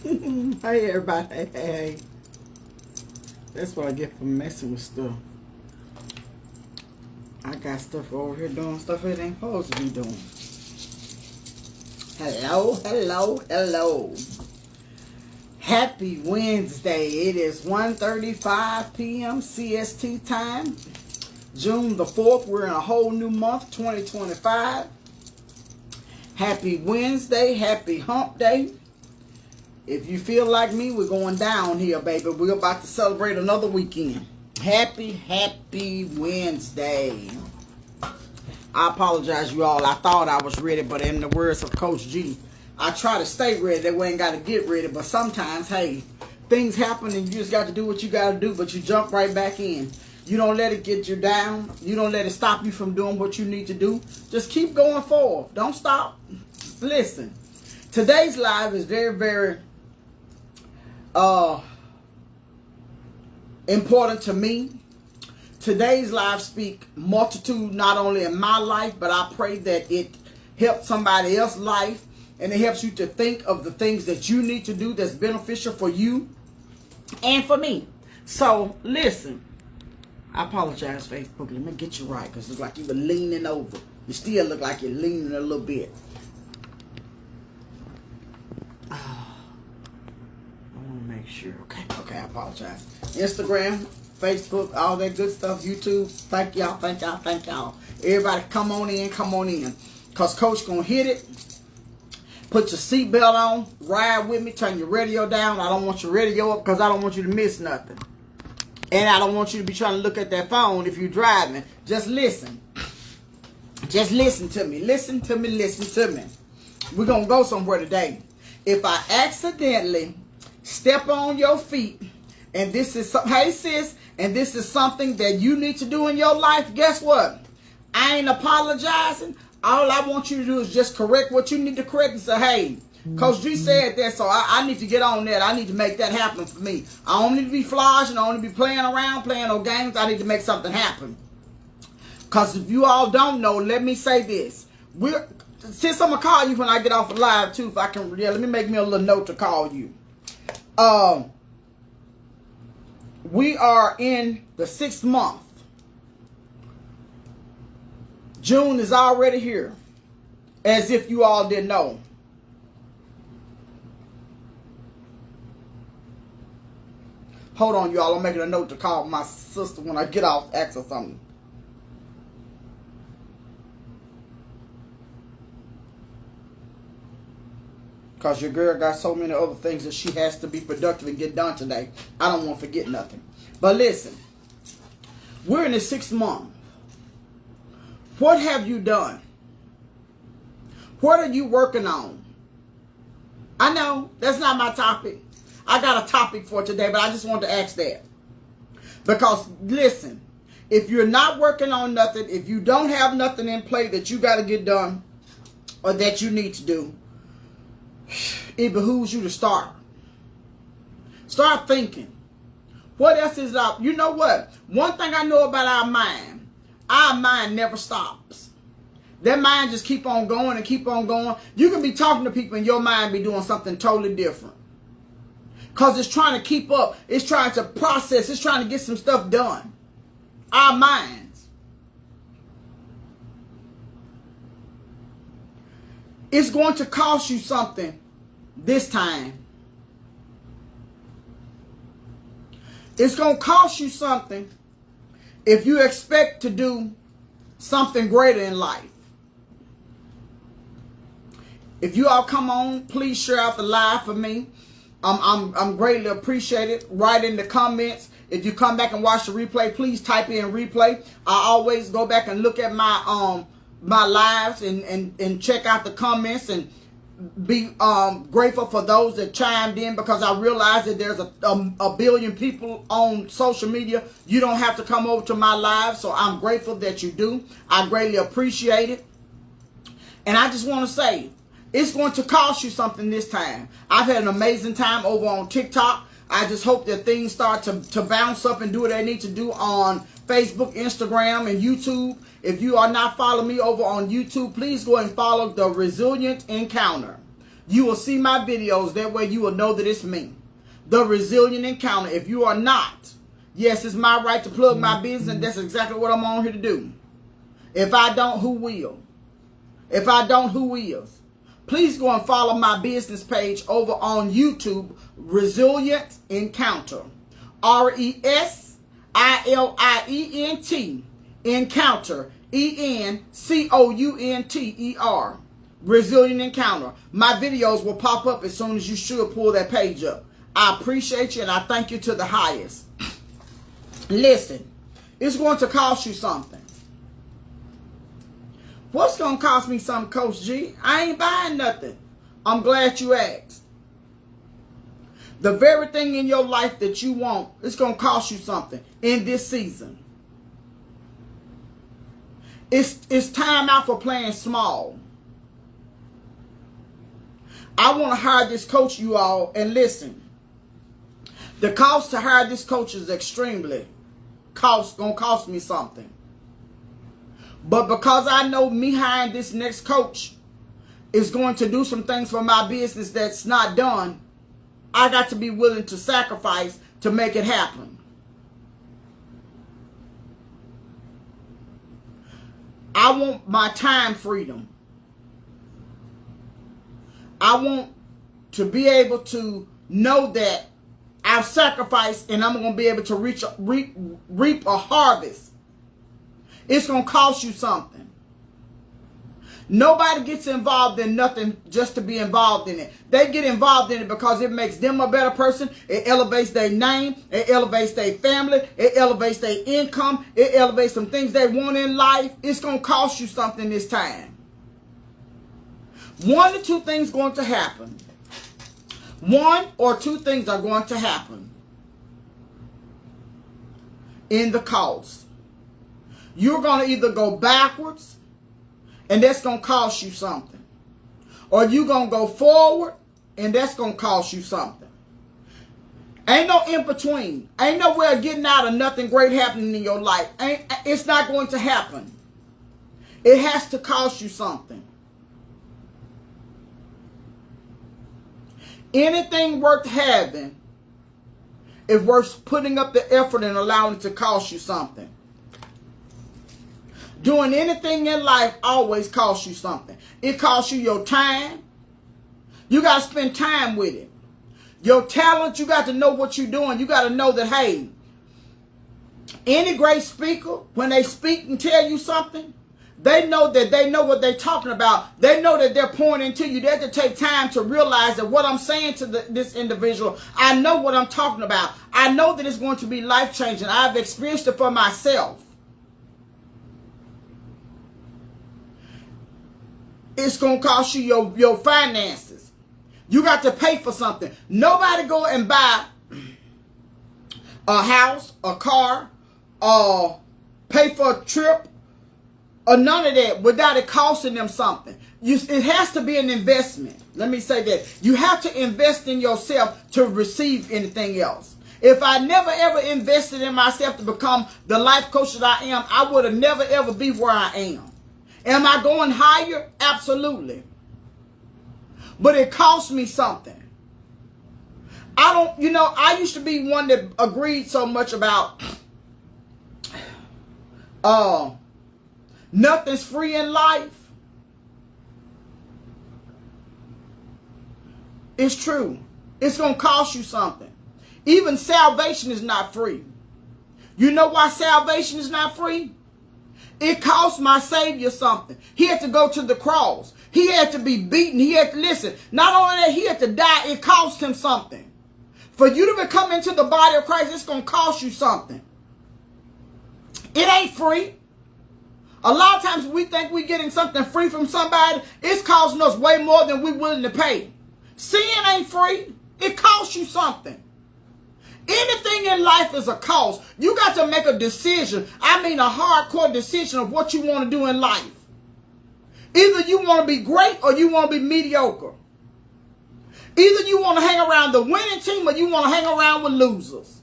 Hey everybody, hey. That's what I get for messing with stuff. I got stuff over here doing stuff it ain't supposed to be doing. Hello. Happy Wednesday. It is 1:35 p.m. CST time. June the 4th. We're in a whole new month, 2025. Happy Wednesday. Happy hump day. If you feel like me, we're going down here, baby. We're about to celebrate another weekend. Happy Wednesday. I apologize, you all. I thought I was ready, but in the words of Coach G, I try to stay ready. That way I ain't got to get ready. But sometimes, hey, things happen and you just got to do what you got to do, but you jump right back in. You don't let it get you down. You don't let it stop you from doing what you need to do. Just keep going forward. Don't stop. Listen, today's live is very important to me. Today's live speak multitude not only in my life, but I pray that it helps somebody else's life and it helps you to think of the things that you need to do that's beneficial for you and for me. So listen, I apologize, Facebook. Let me get you right, because it looks like you were leaning over. You still look like you're leaning a little bit. Sure. Okay, I apologize. Instagram, Facebook, all that good stuff, YouTube. Thank y'all. Everybody come on in. Because Coach gonna hit it. Put your seatbelt on. Ride with me. Turn your radio down. I don't want your radio up because I don't want you to miss nothing. And I don't want you to be trying to look at that phone if you're driving. Just listen. Just listen to me. Listen to me. We're gonna go somewhere today. If I accidentally step on your feet, and this is hey sis, and this is something that you need to do in your life, guess what? I ain't apologizing. All I want you to do is just correct what you need to correct and say, hey, Coach G said that, so I need to get on that. I need to make that happen for me. I don't need to be flogging. I don't need to be playing around, playing no games. I need to make something happen. Because if you all don't know, let me say this. Since I'm going to call you when I get off the live, too, if I can, let me make me a little note to call you. We are in the 6th month. June is already here. As if you all didn't know. Hold on, y'all. I'm making a note to call my sister when I get off, ask her something. Because your girl got so many other things that she has to be productive and get done today. I don't want to forget nothing. But listen, we're in the 6th month. What have you done? What are you working on? I know that's not my topic. I got a topic for today, but I just want to ask that. Because listen, if you're not working on nothing, if you don't have nothing in play that you got to get done or that you need to do, it behooves you to start. Start thinking. What else is up? You know what? One thing I know about our mind never stops. That mind just keep on going and keep on going. You can be talking to people and your mind be doing something totally different. Because it's trying to keep up. It's trying to process. It's trying to get some stuff done. Our minds. It's going to cost you something this time. It's going to cost you something if you expect to do something greater in life. If you all come on, please share out the live for me. I'm greatly appreciated. Write in the comments. If you come back and watch the replay, please type in replay. I always go back and look at my lives and check out the comments and be grateful for those that chimed in, because I realize that there's a billion people on social media. You don't have to come over to my live, so I'm grateful that you do. I greatly appreciate it. And I just want to say, it's going to cost you something this time. I've had an amazing time over on TikTok. I just hope that things start to bounce up and do what they need to do on Facebook, Instagram, and YouTube. If you are not following me over on YouTube, please go and follow The Resilient Encounter. you will see my videos. That way you will know that it's me. The Resilient Encounter. If you are not, yes, it's my right to plug my business, and that's exactly what I'm on here to do. If I don't, who will? If I don't, who is? Please go and follow my business page over on YouTube, Resilient Encounter. RESILIENT Encounter. ENCOUNTER. Resilient Encounter. My videos will pop up as soon as you should pull that page up. I appreciate you and I thank you to the highest. Listen, it's going to cost you something. What's going to cost me something, Coach G? I ain't buying nothing. I'm glad you asked. The very thing in your life that you want, it's going to cost you something in this season. It's time out for playing small. I want to hire this coach, you all, and listen. The cost to hire this coach is extremely gonna cost me something. But because I know me hiring this next coach is going to do some things for my business that's not done, I got to be willing to sacrifice to make it happen. I want my time freedom. I want to be able to know that I've sacrificed and I'm going to be able to reap a harvest. It's going to cost you something. Nobody gets involved in nothing just to be involved in it. They get involved in it because it makes them a better person. It elevates their name. It elevates their family. It elevates their income. It elevates some things they want in life. It's going to cost you something this time. One or two things going to happen. One or two things are going to happen in the cost. You're going to either go backwards, and that's going to cost you something. Or you're going to go forward, and that's going to cost you something. Ain't no in between. Ain't nowhere getting out of nothing great happening in your life. It's not going to happen. It has to cost you something. Anything worth having is worth putting up the effort and allowing it to cost you something. Doing anything in life always costs you something. It costs you your time. You got to spend time with it. Your talent, you got to know what you're doing. You got to know that, hey, any great speaker, when they speak and tell you something, they know that they know what they're talking about. They know that they're pouring into you. They have to take time to realize that what I'm saying to this individual, I know what I'm talking about. I know that it's going to be life-changing. I've experienced it for myself. It's going to cost you your finances. You got to pay for something. Nobody go and buy a house, a car, or pay for a trip, or none of that without it costing them something. It has to be an investment. Let me say that. You have to invest in yourself to receive anything else. If I never ever invested in myself to become the life coach that I am, I would have never ever be where I am. Am I going higher? Absolutely. But it cost me something. I used to be one that agreed so much about nothing's free in life. It's true. It's going to cost you something. Even salvation is not free. You know why salvation is not free? It cost my Savior something. He had to go to the cross. He had to be beaten. He had to listen. Not only that, he had to die. It cost him something. For you to become into the body of Christ, it's going to cost you something. It ain't free. A lot of times we think we're getting something free from somebody. It's costing us way more than we're willing to pay. Sin ain't free. It costs you something. Anything in life is a cost. You got to make a decision. I mean a hardcore decision of what you want to do in life. Either you want to be great or you want to be mediocre. Either you want to hang around the winning team or you want to hang around with losers.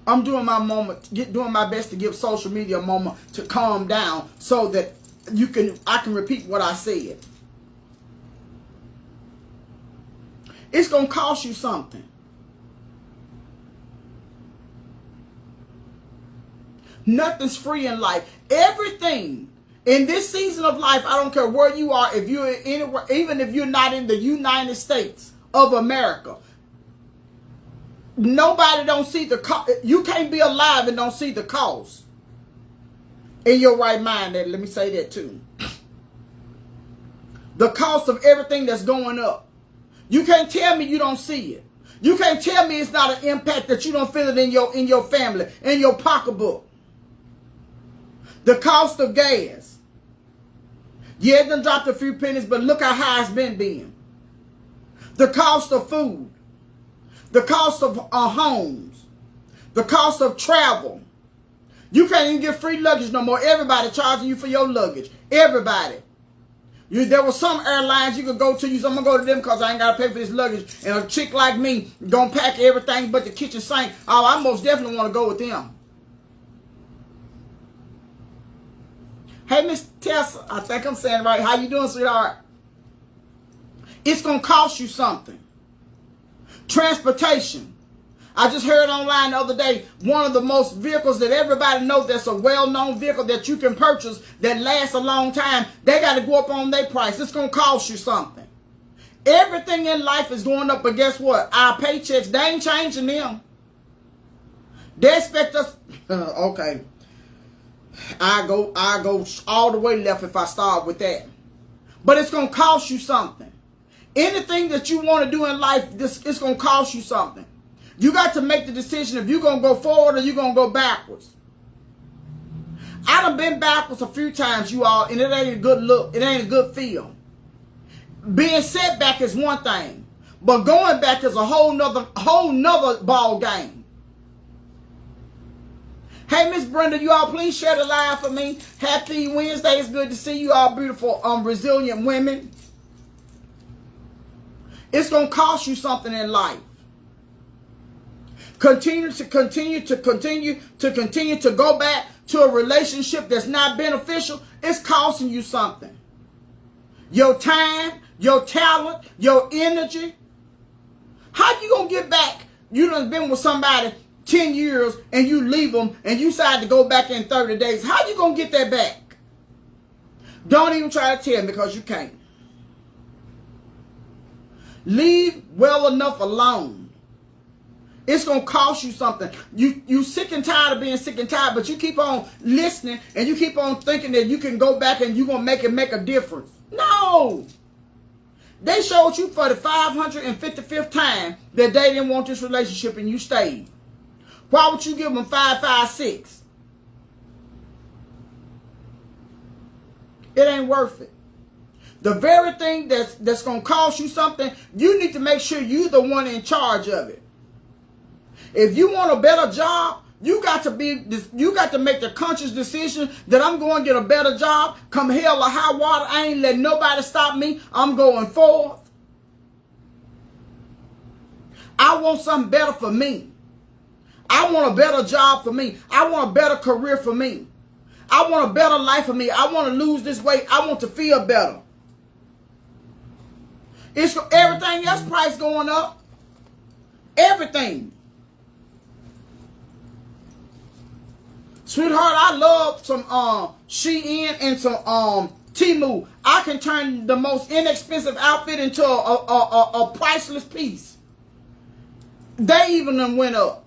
I'm doing my moment, doing my best to give social media a moment to calm down so that I can repeat what I said. It's going to cost you something. Nothing's free in life. Everything in this season of life, I don't care where you are, if you're anywhere, even if you're not in the United States of America, nobody don't see the cost. You can't be alive and don't see the cost in your right mind. Let me say that too. The cost of everything that's going up. You can't tell me you don't see it. You can't tell me it's not an impact that you don't feel it in your family, in your pocketbook. The cost of gas. Yeah, it done dropped a few pennies, but look how high it's been. The cost of food. The cost of homes. The cost of travel. You can't even get free luggage no more. Everybody charging you for your luggage. Everybody. There were some airlines you could go to. I'm going to go to them because I ain't got to pay for this luggage. And a chick like me going to pack everything but the kitchen sink. Oh, I most definitely want to go with them. Hey, Miss Tessa, I think I'm saying it right. How you doing, sweetheart? It's going to cost you something. Transportation. I just heard online the other day, one of the most vehicles that everybody knows that's a well-known vehicle that you can purchase that lasts a long time, they got to go up on their price. It's going to cost you something. Everything in life is going up, but guess what? Our paychecks, they ain't changing them. They expect us, okay, I go all the way left if I start with that. But it's going to cost you something. Anything that you want to do in life, it's going to cost you something. You got to make the decision if you're going to go forward or you're going to go backwards. I done been backwards a few times, you all, and it ain't a good look. It ain't a good feel. Being set back is one thing, but going back is a whole nother ball game. Hey, Miss Brenda, you all please share the live for me. Happy Wednesday. It's good to see you all beautiful, resilient women. It's going to cost you something in life. Continue to go back to a relationship that's not beneficial. It's costing you something. Your time, your talent, your energy. How you going to get back? You done been with somebody 10 years and you leave them and you decide to go back in 30 days. How you going to get that back? Don't even try to tell me because you can't. Leave well enough alone. It's going to cost you something. You sick and tired of being sick and tired, but you keep on listening and you keep on thinking that you can go back and you're going to make a difference. No. They showed you for the 555th time that they didn't want this relationship and you stayed. Why would you give them 556? It ain't worth it. The very thing that's going to cost you something, you need to make sure you're the one in charge of it. If you want a better job, you got to make the conscious decision that I'm going to get a better job. Come hell or high water, I ain't letting nobody stop me. I'm going forth. I want something better for me. I want a better job for me. I want a better career for me. I want a better life for me. I want to lose this weight. I want to feel better. It's everything else price going up. Everything. Sweetheart, I love some Shein and some Temu. I can turn the most inexpensive outfit into a priceless piece. They even done went up.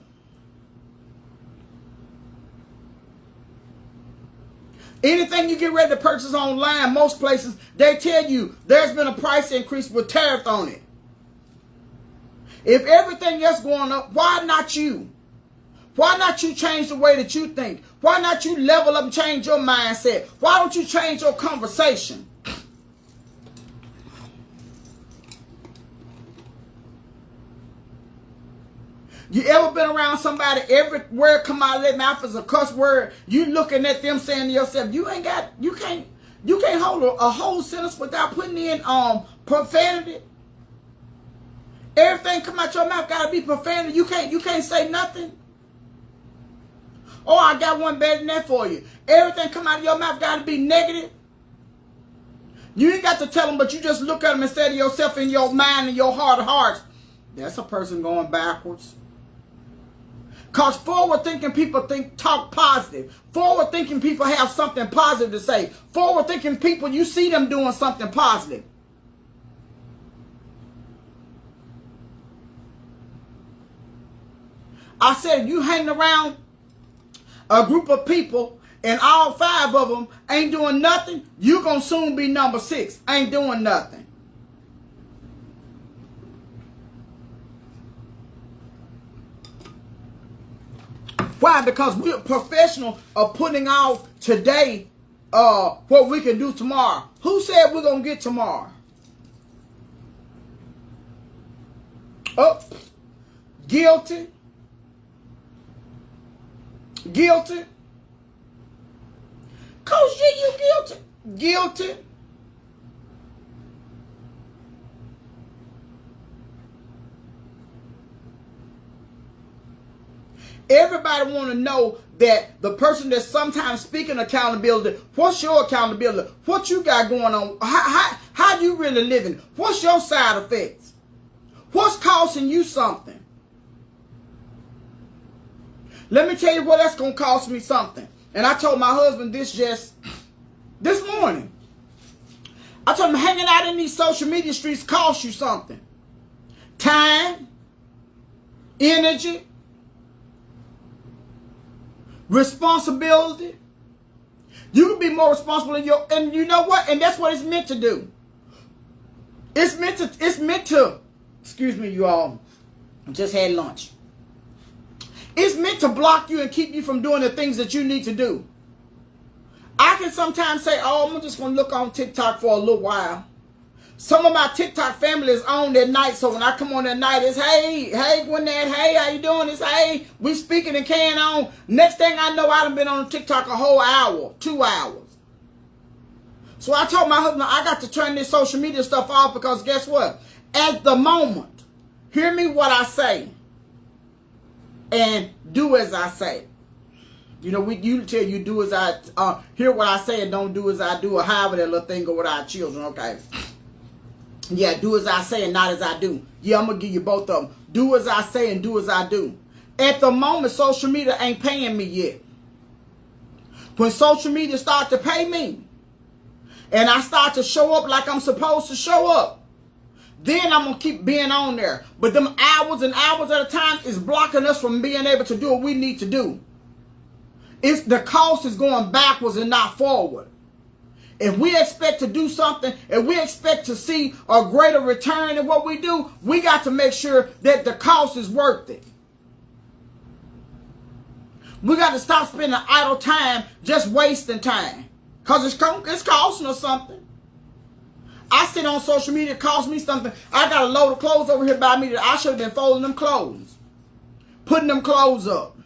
Anything you get ready to purchase online, most places, they tell you there's been a price increase with tariff on it. If everything else going up, why not you? Why not you change the way that you think? Why not you level up and change your mindset? Why don't you change your conversation? You ever been around somebody, every word come out of their mouth is a cuss word? You looking at them saying to yourself, you can't hold a whole sentence without putting in profanity. Everything come out your mouth gotta be profanity. You can't say nothing. Oh, I got one better than that for you. Everything come out of your mouth got to be negative. You ain't got to tell them, but you just look at them and say to yourself in your mind and your heart of hearts, that's a person going backwards. Because forward-thinking people talk positive. Forward-thinking people have something positive to say. Forward-thinking people, you see them doing something positive. I said, you hang around a group of people and all 5 of them ain't doing nothing, you're going to soon be number 6. Ain't doing nothing. Why? Because we're professional of putting off today what we can do tomorrow. Who said we're going to get tomorrow? Oh, guilty. Guilty. Coach G, you guilty. Guilty. Everybody want to know that the person that's sometimes speaking accountability, what's your accountability? What you got going on? How you really living? What's your side effects? What's costing you something? Let me tell you what that's going to cost me something. And I told my husband this just this morning. I told him hanging out in these social media streets costs you something. Time, energy, responsibility. You can be more responsible in your, and you know what? And that's what it's meant to do. It's meant to, excuse me, you all, just had lunch. It's meant to block you and keep you from doing the things that you need to do. I can sometimes say, oh, I'm just going to look on TikTok for a little while. Some of my TikTok family is on at night, so when I come on at night, it's, hey, Gwinnett, hey, how you doing? It's, hey, we speaking and carrying on. Next thing I know, I done been on TikTok a whole hour, 2 hours. So I told my husband, I got to turn this social media stuff off because guess what? At the moment, hear me what I say. And do as I say. You know, you tell you do as I, hear what I say and don't do as I do, or however that little thing go with our children, okay? Yeah, do as I say and not as I do. Yeah, I'm going to give you both of them. Do as I say and do as I do. At the moment, social media ain't paying me yet. When social media start to pay me, and I start to show up like I'm supposed to show up, then I'm going to keep being on there. But them hours and hours at a time is blocking us from being able to do what we need to do. It's the cost is going backwards and not forward. If we expect to do something, if we expect to see a greater return in what we do, we got to make sure that the cost is worth it. We got to stop spending idle time just wasting time. Because it's costing us something. I sit on social media, it costs me something. I got a load of clothes over here by me that I should have been folding them clothes. Putting them clothes up.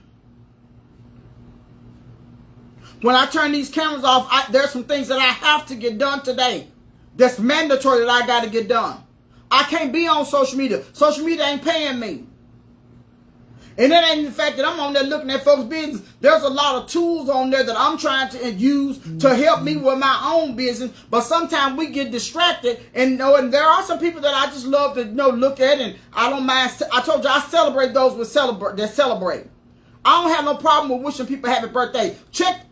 When I turn these cameras off, there's some things that I have to get done today. That's mandatory that I got to get done. I can't be on social media. Social media ain't paying me. And that ain't the fact that I'm on there looking at folks' business. There's a lot of tools on there that I'm trying to use to help me with my own business. But sometimes we get distracted. And there are some people that I just love to look at. And I don't mind. I told you I celebrate those that celebrate. I don't have no problem with wishing people happy birthday. Check.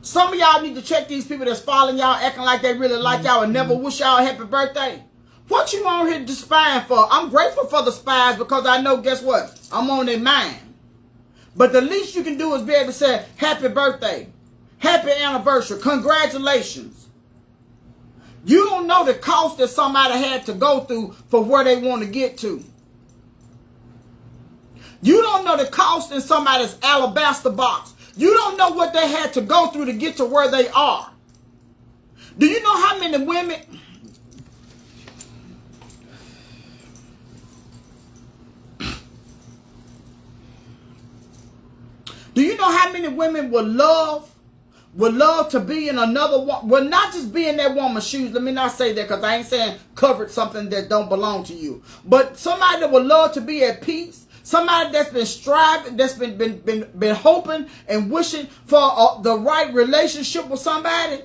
Some of y'all need to check these people that's following y'all, acting like they really like y'all and never wish y'all a happy birthday. What you on here spying for? I'm grateful for the spies because I know, guess what? I'm on their mind. But the least you can do is be able to say, happy birthday, happy anniversary, congratulations. You don't know the cost that somebody had to go through for where they want to get to. You don't know the cost in somebody's alabaster box. You don't know what they had to go through to get to where they are. Do you know how many women... Do you know how many women would love to be in another one? Well, not just be in that woman's shoes. Let me not say that because I ain't saying covered something that don't belong to you. But somebody that would love to be at peace. Somebody that's been striving, that's been hoping and wishing for the right relationship with somebody.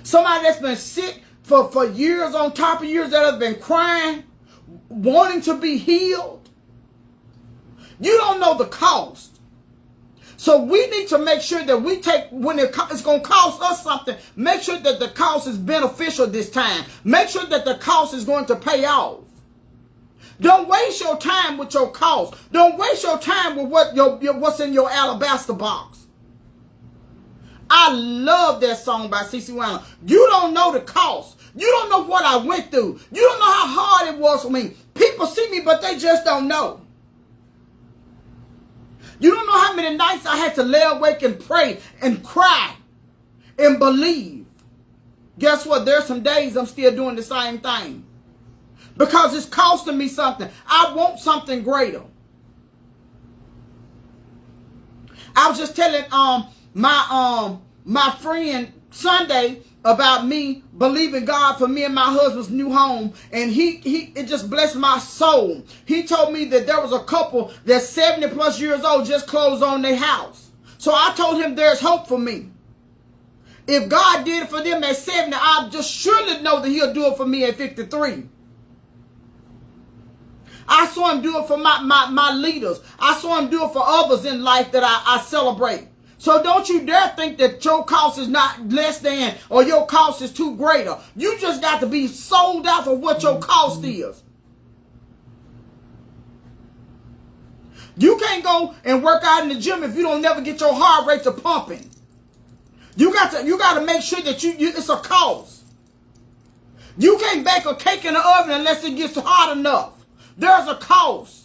Somebody that's been sick for years on top of years, that has been crying, wanting to be healed. You don't know the cost. So we need to make sure that we take, when it's going to cost us something, make sure that the cost is beneficial this time. Make sure that the cost is going to pay off. Don't waste your time with your cost. Don't waste your time with what's in your alabaster box. I love that song by CeCe Winans. You don't know the cost. You don't know what I went through. You don't know how hard it was for me. People see me, but they just don't know. You don't know how many nights I had to lay awake and pray and cry and believe. Guess what? There's some days I'm still doing the same thing. Because it's costing me something. I want something greater. I was just telling my friend Sunday about me believing God for me and my husband's new home, and it just blessed my soul. He told me that there was a couple that's 70 plus years old just closed on their house. So I told him there's hope for me. If God did it for them at 70, I just surely know that he'll do it for me at 53. I saw him do it for my leaders. I saw him do it for others in life that I celebrate. So don't you dare think that your cost is not less than, or your cost is too greater. You just got to be sold out for what your cost is. You can't go and work out in the gym if you don't never get your heart rate to pumping. You got to make sure that it's a cost. You can't bake a cake in the oven unless it gets hot enough. There's a cost.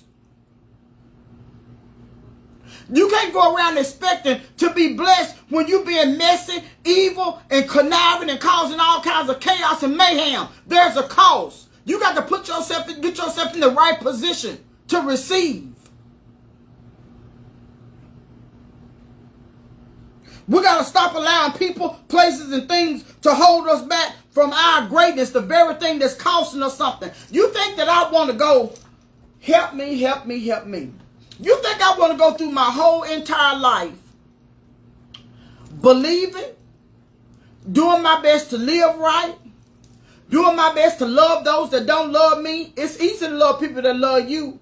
You can't go around expecting to be blessed when you're being messy, evil, and conniving and causing all kinds of chaos and mayhem. There's a cost. You got to get yourself in the right position to receive. We got to stop allowing people, places, and things to hold us back from our greatness, the very thing that's costing us something. You think that I want to go, help me, help me, help me. You think I want to go through my whole entire life believing, doing my best to live right, doing my best to love those that don't love me? It's easy to love people that love you.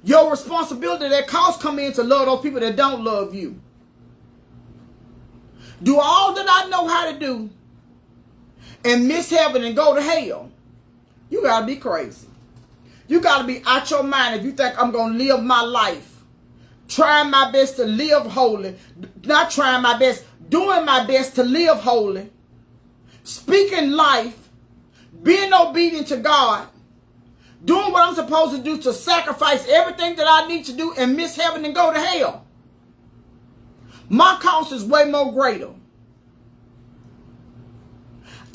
Your responsibility, that cost come in to love those people that don't love you. Do all that I know how to do and miss heaven and go to hell? You got to be crazy. You got to be out your mind if you think I'm going to live my life trying my best to live holy, not trying my best, doing my best to live holy, speaking life, being obedient to God, doing what I'm supposed to do to sacrifice everything that I need to do and miss heaven and go to hell. My cost is way more greater.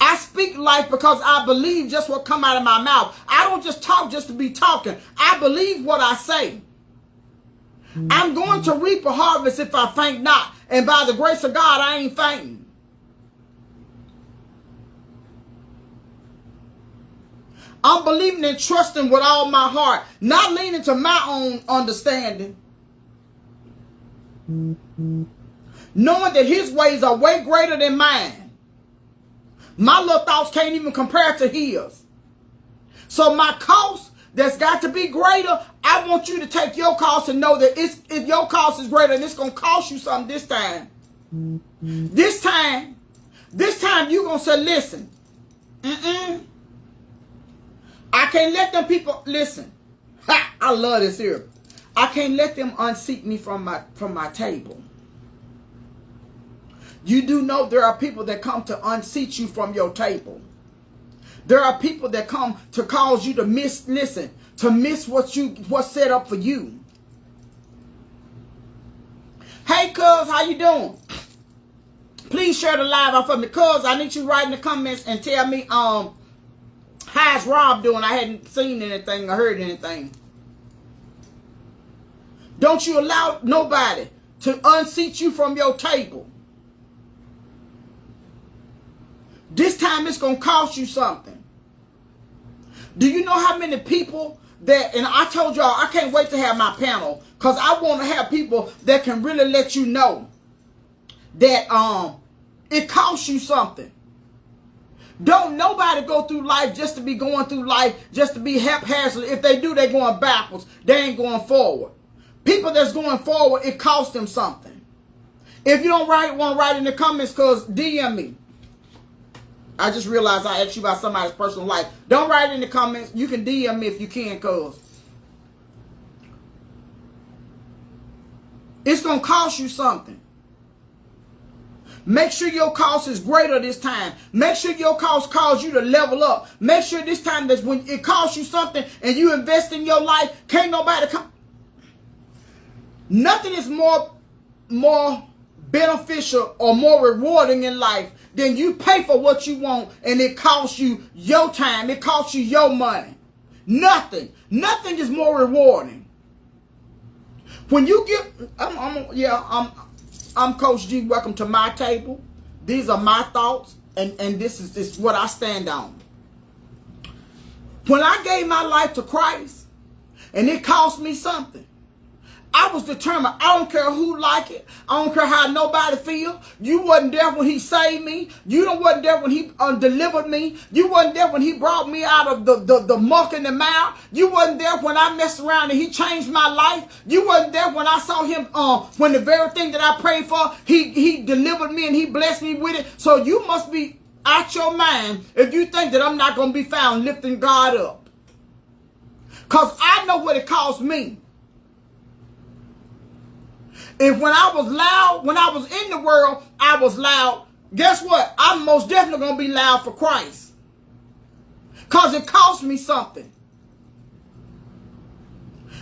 I speak life because I believe just what come out of my mouth. I don't just talk just to be talking. I believe what I say. I'm going to reap a harvest if I faint not. And by the grace of God, I ain't fainting. I'm believing and trusting with all my heart, not leaning to my own understanding. Knowing that his ways are way greater than mine. My little thoughts can't even compare to his. So my cost that's got to be greater, I want you to take your cost and know that your cost is greater and it's going to cost you something this time. This time you're going to say, listen, I can't let them people, listen, I love this here. I can't let them unseat me from my table. You do know there are people that come to unseat you from your table. There are people that come to cause you to miss what's set up for you. Hey, cuz, how you doing? Please share the live out for me. Cuz, I need you to write in the comments and tell me, how's Rob doing? I hadn't seen anything or heard anything. Don't you allow nobody to unseat you from your table. This time it's going to cost you something. Do you know how many people that, and I told y'all, I can't wait to have my panel, because I want to have people that can really let you know that it costs you something. Don't nobody go through life just to be going through life, just to be haphazard. If they do, they're going backwards. They ain't going forward. People that's going forward, it costs them something. If you don't want to write in the comments, because DM me. I just realized I asked you about somebody's personal life. Don't write in the comments. You can DM me if you can, because it's going to cost you something. Make sure your cost is greater this time. Make sure your cost cause you to level up. Make sure this time that when it costs you something and you invest in your life, can't nobody come. Nothing is more beneficial or more rewarding in life than you pay for what you want and it costs you your time. It costs you your money. Nothing is more rewarding. When you get, I'm Coach G. Welcome to my table. These are my thoughts, and this is what I stand on. When I gave my life to Christ, and it cost me something, I was determined. I don't care who like it. I don't care how nobody feel. You wasn't there when he saved me. You wasn't there when he delivered me. You wasn't there when he brought me out of the muck and the mire. You wasn't there when I messed around and he changed my life. You wasn't there when I saw him when the very thing that I prayed for, he delivered me and he blessed me with it. So you must be out your mind if you think that I'm not going to be found lifting God up. Because I know what it cost me. If when I was loud, when I was in the world, I was loud, guess what? I'm most definitely going to be loud for Christ. Because it cost me something.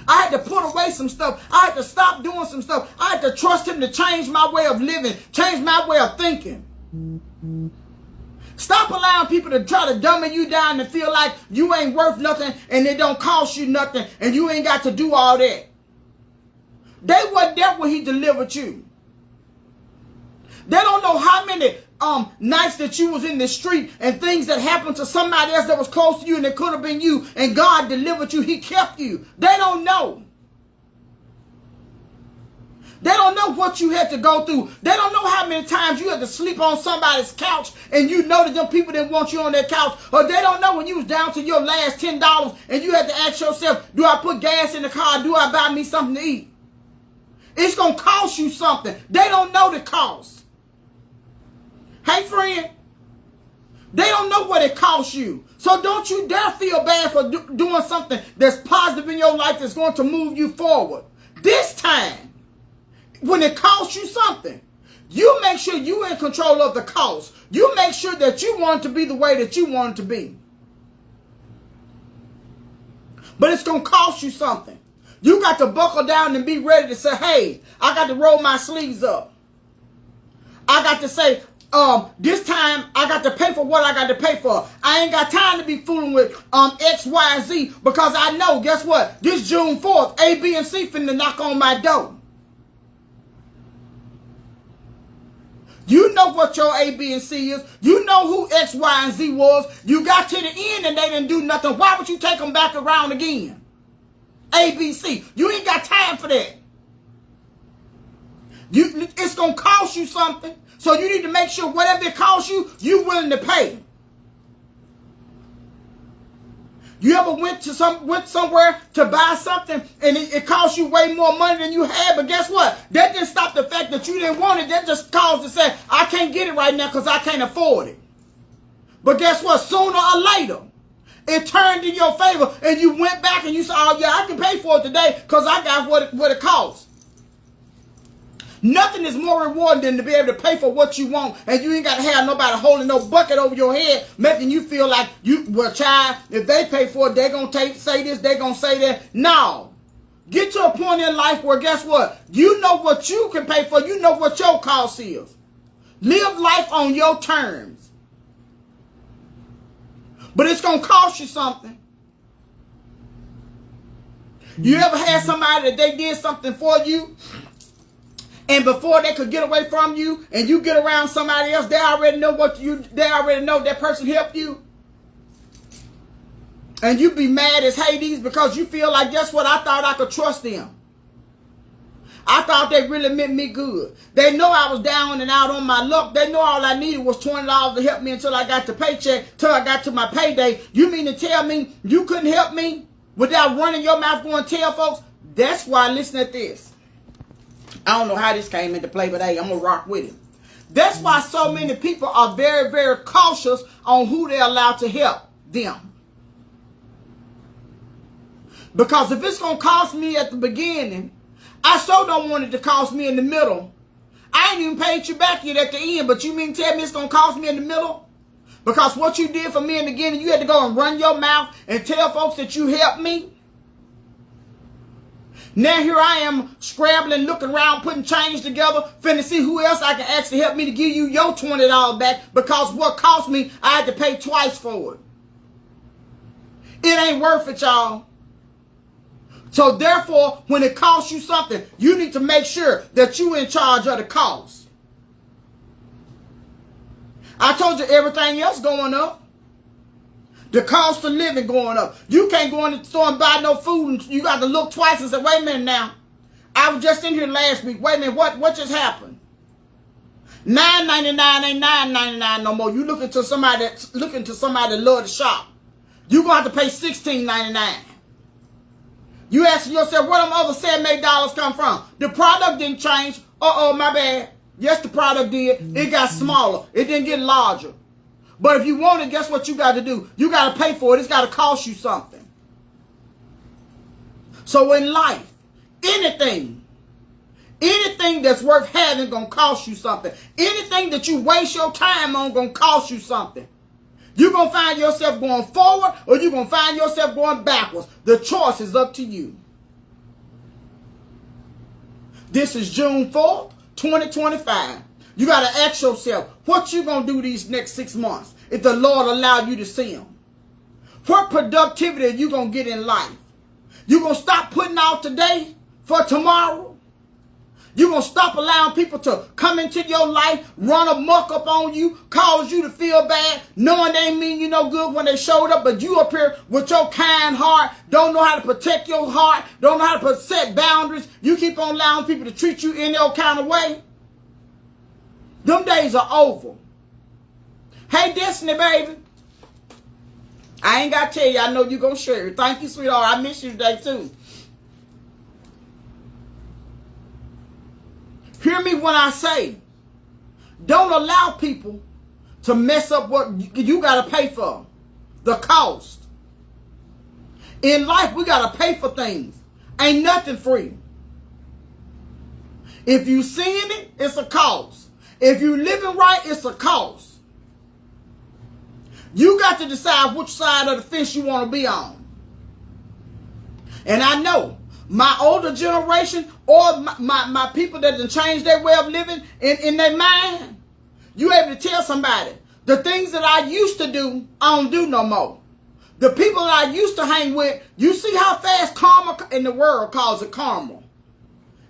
I had to put away some stuff. I had to stop doing some stuff. I had to trust him to change my way of living, change my way of thinking. Stop allowing people to try to dummy you down and feel like you ain't worth nothing and it don't cost you nothing and you ain't got to do all that. They wasn't there when he delivered you. They don't know how many nights that you was in the street and things that happened to somebody else that was close to you and it could have been you and God delivered you. He kept you. They don't know. They don't know what you had to go through. They don't know how many times you had to sleep on somebody's couch and you know that them people didn't want you on their couch. Or they don't know when you was down to your last $10 and you had to ask yourself, do I put gas in the car? Do I buy me something to eat? It's going to cost you something. They don't know the cost. Hey, friend. They don't know what it costs you. So don't you dare feel bad for doing something that's positive in your life that's going to move you forward. This time, when it costs you something, you make sure you're in control of the cost. You make sure that you want it to be the way that you want it to be. But it's going to cost you something. You got to buckle down and be ready to say, hey, I got to roll my sleeves up. I got to say, this time I got to pay for what I got to pay for. I ain't got time to be fooling with X, Y, and Z because I know, guess what? This June 4th, A, B, and C finna knock on my door. You know what your A, B, and C is. You know who X, Y, and Z was. You got to the end and they didn't do nothing. Why would you take them back around again? A, B, C. You ain't got time for that. It's going to cost you something. So you need to make sure whatever it costs you, you're willing to pay. You ever went somewhere to buy something and it cost you way more money than you had, but guess what? That didn't stop the fact that you didn't want it. That just caused to say, I can't get it right now because I can't afford it. But guess what? Sooner or later, it turned in your favor and you went back and you said, oh yeah, I can pay for it today because I got what it costs. Nothing is more rewarding than to be able to pay for what you want and you ain't got to have nobody holding no bucket over your head making you feel like child, if they pay for it, they're going to say this, they're going to say that. No. Get to a point in life where guess what? You know what you can pay for. You know what your cost is. Live life on your terms. But it's going to cost you something. You ever had somebody that they did something for you and before they could get away from you and you get around somebody else, they already know that person helped you? And you be mad as Hades because you feel like, guess what? I thought I could trust them. I thought they really meant me good. They know I was down and out on my luck. They know all I needed was $20 to help me until I got the paycheck, till I got to my payday. You mean to tell me you couldn't help me without running your mouth going to tell folks? That's why, listen at this. I don't know how this came into play, but hey, I'm going to rock with it. That's why so many people are very, very cautious on who they're allowed to help them. Because if it's going to cost me at the beginning, I sure don't want it to cost me in the middle. I ain't even paid you back yet at the end, but you mean to tell me it's going to cost me in the middle? Because what you did for me in the beginning, you had to go and run your mouth and tell folks that you helped me? Now here I am scrabbling, looking around, putting change together, finna see who else I can actually help me to give you your $20 back, because what cost me, I had to pay twice for it. It ain't worth it, y'all. So therefore, when it costs you something, you need to make sure that you're in charge of the cost. I told you everything else going up. The cost of living going up. You can't go in the store and buy no food, and you got to look twice and say, wait a minute now. I was just in here last week. Wait a minute, what just happened? $9.99 ain't $9.99 no more. You looking to somebody that love to shop. You're going to have to pay $16.99. You asking yourself, where them other $7-8 come from? The product didn't change. Uh-oh, my bad. Yes, the product did. It got smaller. It didn't get larger. But if you want it, guess what you got to do? You got to pay for it. It's got to cost you something. So in life, anything that's worth having going to cost you something. Anything that you waste your time on going to cost you something. You're going to find yourself going forward, or you're going to find yourself going backwards. The choice is up to you. This is June 4th, 2025. You got to ask yourself, what you going to do these next 6 months if the Lord allowed you to see Him? What productivity are you going to get in life? You going to stop putting out today for tomorrow? You're going to stop allowing people to come into your life, run amok up on you, cause you to feel bad, knowing they mean you no good when they showed up, but you up here with your kind heart, don't know how to protect your heart, don't know how to set boundaries. You keep on allowing people to treat you in their kind of way. Them days are over. Hey, Destiny, baby. I ain't got to tell you, I know you're going to share it. Thank you, sweetheart. I miss you today, too. Hear me when I say, don't allow people to mess up what you got to pay for. The cost. In life, we got to pay for things. Ain't nothing free. If you seeing it, it's a cost. If you living right, it's a cost. You got to decide which side of the fence you want to be on. And I know my older generation or my people that done changed their way of living in their mind, you able to tell somebody, the things that I used to do, I don't do no more. The people that I used to hang with, you see how fast karma, in the world calls it karma.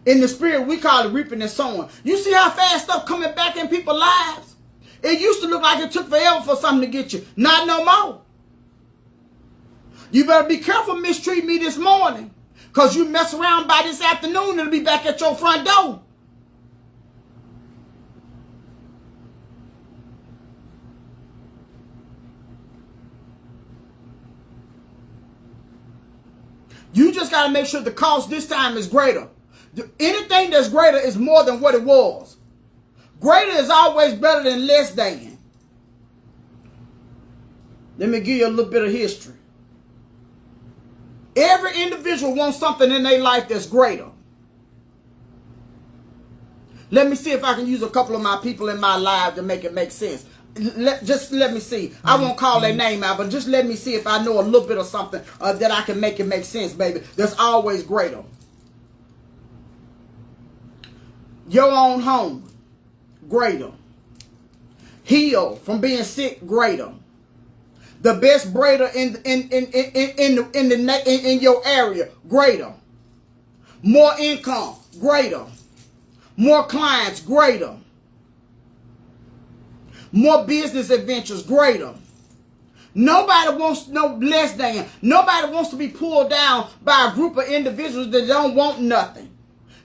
In the spirit, we call it reaping and sowing. You see how fast stuff coming back in people's lives? It used to look like it took forever for something to get you. Not no more. You better be careful mistreating me this morning. Because you mess around by this afternoon, it'll be back at your front door. You just got to make sure the cost this time is greater. Anything that's greater is more than what it was. Greater is always better than less than. Let me give you a little bit of history. Every individual wants something in their life that's greater. Let me see if I can use a couple of my people in my life to make it make sense. Just let me see. I won't call their name out, but just let me see if I know a little bit of something that I can make it make sense, baby. That's always greater. Your own home, greater. Heal from being sick, greater. The best braider in your area, greater. More income, greater. More clients, greater. More business adventures, greater. Nobody wants no less than. Nobody wants to be pulled down by a group of individuals that don't want nothing.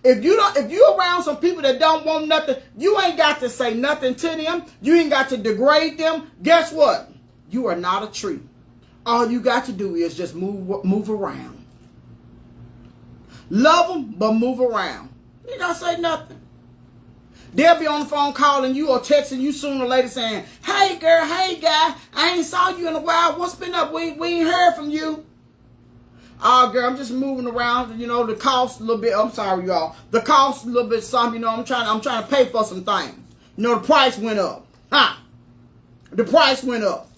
If you're around some people that don't want nothing, you ain't got to say nothing to them. You ain't got to degrade them. Guess what? You are not a tree. All you got to do is just move around. Love them, but move around. You ain't got to say nothing. They'll be on the phone calling you or texting you sooner or later saying, hey girl, hey guy, I ain't saw you in a while. What's been up? We ain't heard from you. Oh girl, I'm just moving around. You know, the cost a little bit. I'm sorry, y'all. The cost a little bit something. You know, I'm trying to pay for some things. You know, the price went up. The price went up.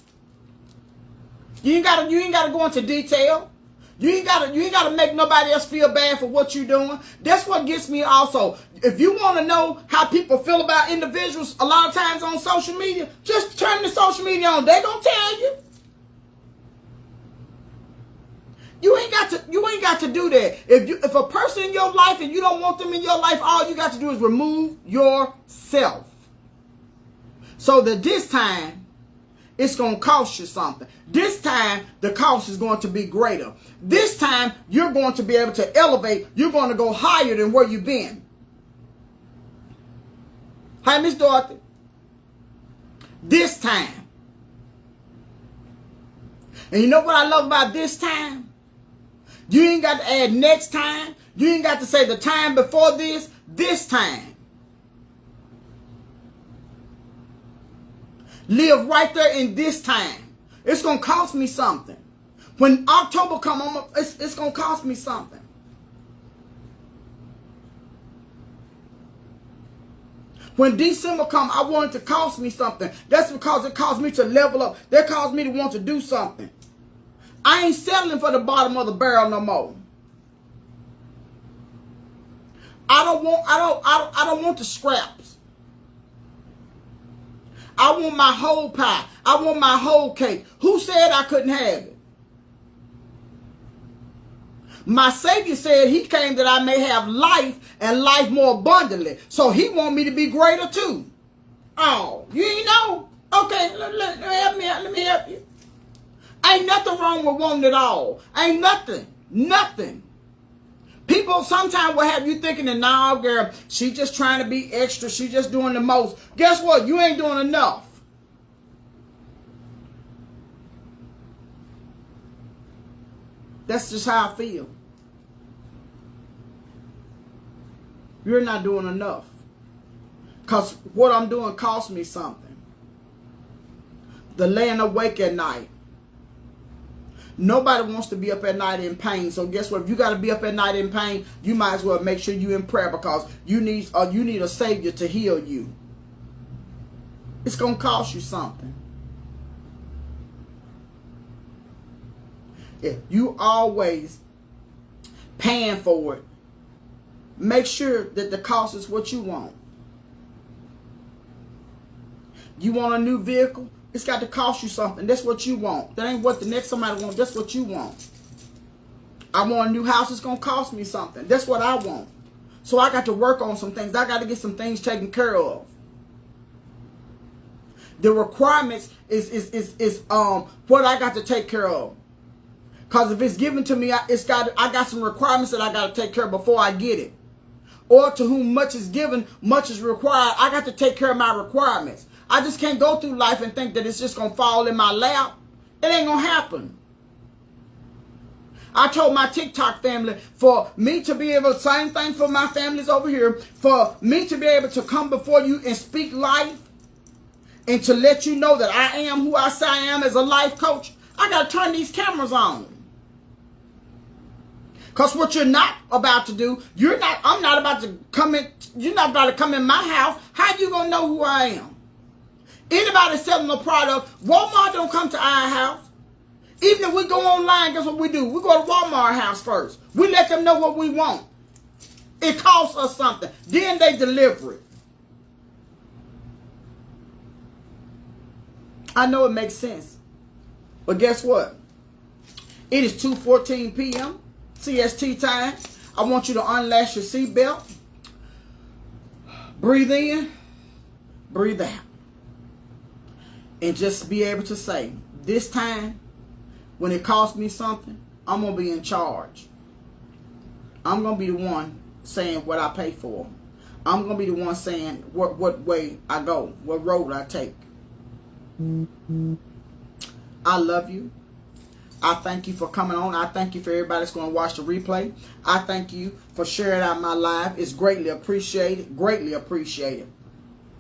You ain't gotta go into detail. You ain't gotta make nobody else feel bad for what you're doing. That's what gets me also. If you want to know how people feel about individuals a lot of times on social media, just turn the social media on. They gonna tell you. You ain't got to do that. If a person in your life and you don't want them in your life, all you got to do is remove yourself. So that this time, it's going to cost you something. This time, the cost is going to be greater. This time, you're going to be able to elevate. You're going to go higher than where you've been. Hi, Miss Dorothy. This time. And you know what I love about this time? You ain't got to add next time. You ain't got to say the time before this time. Live right there in this time. It's going to cost me something. When October come on, it's going to cost me something. When December come, I want it to cost me something. That's because it caused me to level up. That caused me to want to do something. I ain't settling for the bottom of the barrel no more. I don't want the scraps. I want my whole pie. I want my whole cake. Who said I couldn't have it? My Savior said he came that I may have life and life more abundantly. So he want me to be greater too. Oh, you ain't know? Okay, let me help me out. Let me help you. Ain't nothing wrong with wanting it all. Ain't nothing. Nothing. People sometimes will have you thinking that, nah, girl, she just trying to be extra. She just doing the most. Guess what? You ain't doing enough. That's just how I feel. You're not doing enough. Because what I'm doing costs me something. The laying awake at night. Nobody wants to be up at night in pain. So guess what? If you got to be up at night in pain, you might as well make sure you're in prayer because you need a Savior to heal you. It's going to cost you something. If you always paying for it, make sure that the cost is what you want. You want a new vehicle? It's got to cost you something. That's what you want. That ain't what the next somebody wants. That's what you want. I want a new house. It's going to cost me something. That's what I want. So I got to work on some things. I got to get some things taken care of. The requirements is what I got to take care of. Because if it's given to me, I got some requirements that I got to take care of before I get it. Or to whom much is given, much is required. I got to take care of my requirements. I just can't go through life and think that it's just going to fall in my lap. It ain't going to happen. I told my TikTok family, for me to be able, same thing for my families over here, for me to be able to come before you and speak life and to let you know that I am who I say I am as a life coach, I got to turn these cameras on. Because what you're not about to do, I'm not about to come in, you're not about to come in my house. How you going to know who I am? Anybody selling a product, Walmart don't come to our house. Even if we go online, guess what we do? We go to Walmart house first. We let them know what we want. It costs us something. Then they deliver it. I know it makes sense. But guess what? It is 2:14 p.m. CST time. I want you to unlash your seatbelt. Breathe in. Breathe out. And just be able to say, this time, when it costs me something, I'm going to be in charge. I'm going to be the one saying what I pay for. I'm going to be the one saying what way I go, what road I take. I love you. I thank you for coming on. I thank you for everybody that's going to watch the replay. I thank you for sharing out my live. It's greatly appreciated. Greatly appreciated.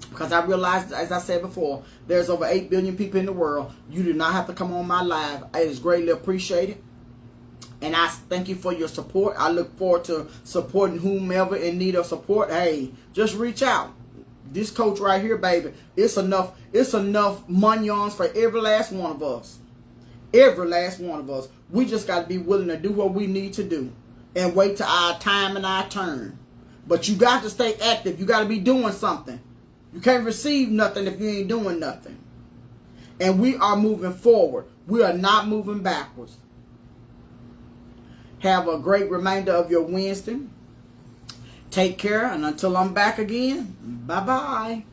Because I realized, as I said before, there's over 8 billion people in the world. You do not have to come on my live. It is greatly appreciated. And I thank you for your support. I look forward to supporting whomever in need of support. Hey, just reach out. This coach right here, baby, it's enough monions for every last one of us. Every last one of us. We just got to be willing to do what we need to do and wait till our time and our turn. But you got to stay active. You got to be doing something. You can't receive nothing if you ain't doing nothing. And we are moving forward. We are not moving backwards. Have a great remainder of your Wednesday. Take care, and until I'm back again, bye-bye.